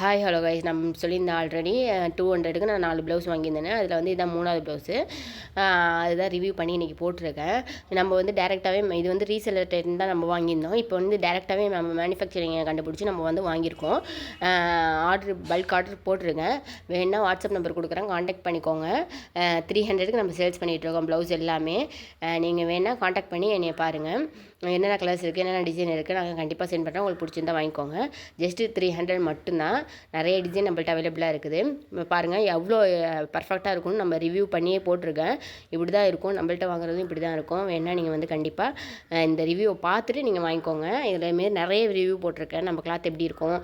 Hi hello guys, நம்ம சொல்லியிருந்தேன் already 200க்கு நான் 4 ப்ளவுஸ் வாங்கியிருந்தேன். அதில் வந்து இதான் 3வது ப்ளவுஸு. அதுதான் ரிவ்யூ பண்ணி இன்றைக்கி போட்டிருக்கேன். நம்ம வந்து டேரெக்டாகவே இது வந்து ரீசெல்லர்கிட்ட தான் நம்ம வாங்கியிருந்தோம். இப்போ வந்து டேரெக்டாகவே நம்ம மேனுஃபேக்சரிங்கை கண்டுபிடிச்சி நம்ம வந்து வாங்கியிருக்கோம். பல்க் ஆர்டர் போட்டிருக்கேன். வேணுன்னா வாட்ஸ்அப் நம்பர் கொடுக்குறேன், காண்டாக்ட் பண்ணிக்கோங்க. 300க்கு நம்ம சேல்ஸ் பண்ணிகிட்ருக்கோம் ப்ளவுஸ் எல்லாமே. நீங்கள் வேணால் காண்டாக்ட் பண்ணி என்னை பாருங்கள். என்னென்ன கலர்ஸ் இருக்குது, என்னென்ன டிசைன் இருக்குது, நாங்கள் கண்டிப்பாக சென்ட் பண்ணுறோம். உங்களுக்கு பிடிச்சிருந்தா வாங்கிக்கோங்க. ஜஸ்ட்டு 300 மட்டும்தான். நிறைய டிசைன் நம்மள்ட்ட அவைலபிளாக இருக்குது. பாருங்கள் எவ்வளோ பர்ஃபெக்டாக இருக்கும்னு நம்ம ரிவ்யூ பண்ணியே போட்டிருக்கேன். இப்படி தான் இருக்கும், நம்மள்ட்ட வாங்குறதும் இப்படி தான் இருக்கும். வேணால் நீங்கள் வந்து கண்டிப்பாக இந்த ரிவ்யூவை பார்த்துட்டு நீங்கள் வாங்கிக்கோங்க. இதுமாரி நிறைய ரிவ்யூ போட்டிருக்கேன், நம்ம கிளாத் எப்படி இருக்கும்,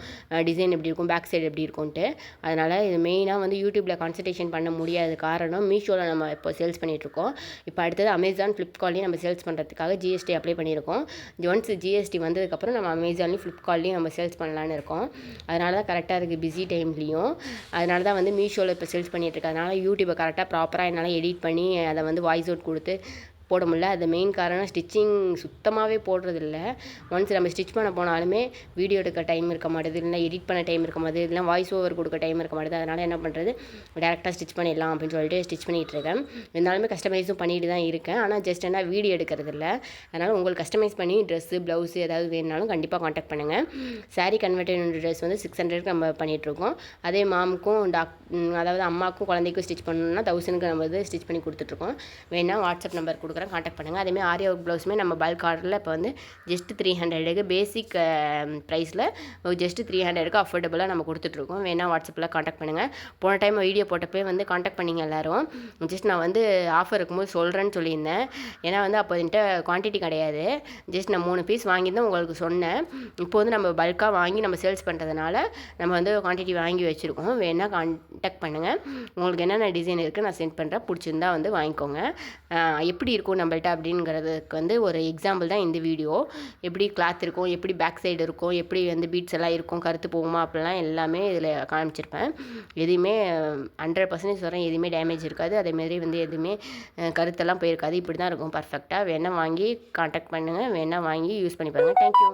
டிசைன் எப்படி இருக்கும், பேக் சைடு எப்படி இருக்கும்ன்ட்டு. அதனால் இது மெயினாக வந்து யூடியூப்பில் கான்சன்ட்ரேஷன் பண்ண முடியாத காரணம் மீஷோவில் நம்ம இப்போ சேல்ஸ் பண்ணிகிட்ருக்கோம். இப்போ அடுத்தது அமேசான், ஃப்ளிப்கார்ட்லேயும் நம்ம சேல்ஸ் பண்ணுறதுக்காக ஜிஎஸ்டி அப்ளை பண்ணியிருக்கோம். ஒன்ஸ் ஜிஎஸ்டி வந்ததுக்கப்புறம் நம்ம அமேசான்லேயும் ஃப்ளிப்கார்ட்லேயும் நம்ம சேல்ஸ் பண்ணலான்னு இருக்கோம். அதனால தான் கரெக்டாக இருக்குது பிஸி டைம்லேயும். அதனால தான் வந்து மீஷோவில் இப்போ சேல்ஸ் பண்ணிகிட்ருக்கேன். அதனால் யூடியூப்பை கரெக்டாக ப்ராப்பராக என்னால் எடிட் பண்ணி அதை வந்து வாய்ஸ் அவுட் கொடுத்து போட முடியல. அது மெயின் காரணம் ஸ்டிச்சிங் சுத்தமாகவே போடுறதில்ல. ஒன்ஸ் நம்ம ஸ்டிச் பண்ண போனாலுமே வீடியோ எடுக்க டைம் இருக்க மாட்டேது, இல்லைனா எடிட் பண்ண டைம் இருக்க மாட்டேது, இல்லைனா வாய்ஸ் ஓவர் கொடுக்க டைம் இருக்க மாட்டேது. அதனால் என்ன பண்ணுறது, டேரெக்டாக ஸ்டிச் பண்ணிடலாம் அப்படின்னு சொல்லிட்டு ஸ்டிச் பண்ணிகிட்ருக்கேன். இருந்தாலுமே கஸ்டமைஸும் பண்ணிட்டு தான் இருக்கேன். ஆனால் ஜஸ்ட் என்ன வீடியோ எடுக்கிறது இல்லை. அதனால் உங்களுக்கு கஸ்டமைஸ் பண்ணி ட்ரெஸ்ஸு, ப்ளவுஸு ஏதாவது வேணுனாலும் கண்டிப்பாக காண்டாக்ட் பண்ணுங்கள். சாரீ கன்வெர்டட் ட்ரெஸ் வந்து 600க்கு நம்ம பண்ணிகிட்ருக்கோம். அதே மாமுக்கும் அதாவது அம்மாவுக்கும் குழந்தைக்கும் ஸ்டிச் பண்ணணும்னா 1000க்கு நம்ம வந்து ஸ்டிச் பண்ணி கொடுத்துட்ருக்கோம். வேணால் வாட்ஸ்அப் நம்பர் கொடுக்குறேன், காண்டாக்ட் பண்ணுங்கள். அதேமாதிரி ஆரி ஒர்க் ப்ளவுஸுமே நம்ம பல்க் ஆர்டரில் இப்போ வந்து ஜஸ்ட் 300க்கு பேசிக் ப்ரைஸில் ஜஸ்ட் 300க்கு அஃபோர்டபுளாக நம்ம கொடுத்துட்ருக்கோம். வேணால் வாட்ஸ்அப்பில் காண்டாக்ட் பண்ணுங்கள். போன டைம் வீடியோ போட்டப்போ வந்து காண்டாக்ட் பண்ணிங்க எல்லோரும். ஜஸ்ட் நான் வந்து ஆஃபர் இருக்கும்போது சொல்கிறேன்னு சொல்லியிருந்தேன். ஏன்னா வந்து அப்போ என்கிட்ட குவான்டிட்டி கிடையாது. ஜஸ்ட் நான் 3 பீஸ் வாங்கியிருந்தேன், உங்களுக்கு சொன்னேன். இப்போ வந்து நம்ம பல்காக வாங்கி நம்ம சேல்ஸ் பண்ணுறதுனால நம்ம வந்து குவான்டிட்டி வாங்கி வச்சுருக்கோம். வேணால் காண்டாக்ட் பண்ணுங்கள். உங்களுக்கு என்னென்ன டிசைன் இருக்குது நான் சென்ட் பண்ணுறேன். பிடிச்சிருந்தா வந்து வாங்கிக்கோங்க. எப்படி இருக்கும் நம்மள்ட்ட அப்படிங்கிறதுக்கு வந்து ஒரு எக்ஸாம்பிள் தான் இந்த வீடியோ. எப்படி கிளாத் இருக்கும், எப்படி பேக் சைடு இருக்கும், எப்படி வந்து பீட்ஸ் எல்லாம் இருக்கும், கருத்து போகுமா அப்படிலாம் எல்லாமே இதில் காமிச்சிருப்பேன். எதுவுமே 100% சொல்கிறேன், எதுவுமே டேமேஜ் இருக்காது. அதேமாரி வந்து எதுவுமே கருத்தெல்லாம் போயிருக்காது. இப்படி தான் இருக்கும் பர்ஃபெக்டாக. வேணால் வாங்கி காண்டாக்ட் பண்ணுங்கள். வேணால் வாங்கி யூஸ் பண்ணி பாருங்கள். தேங்க்யூ.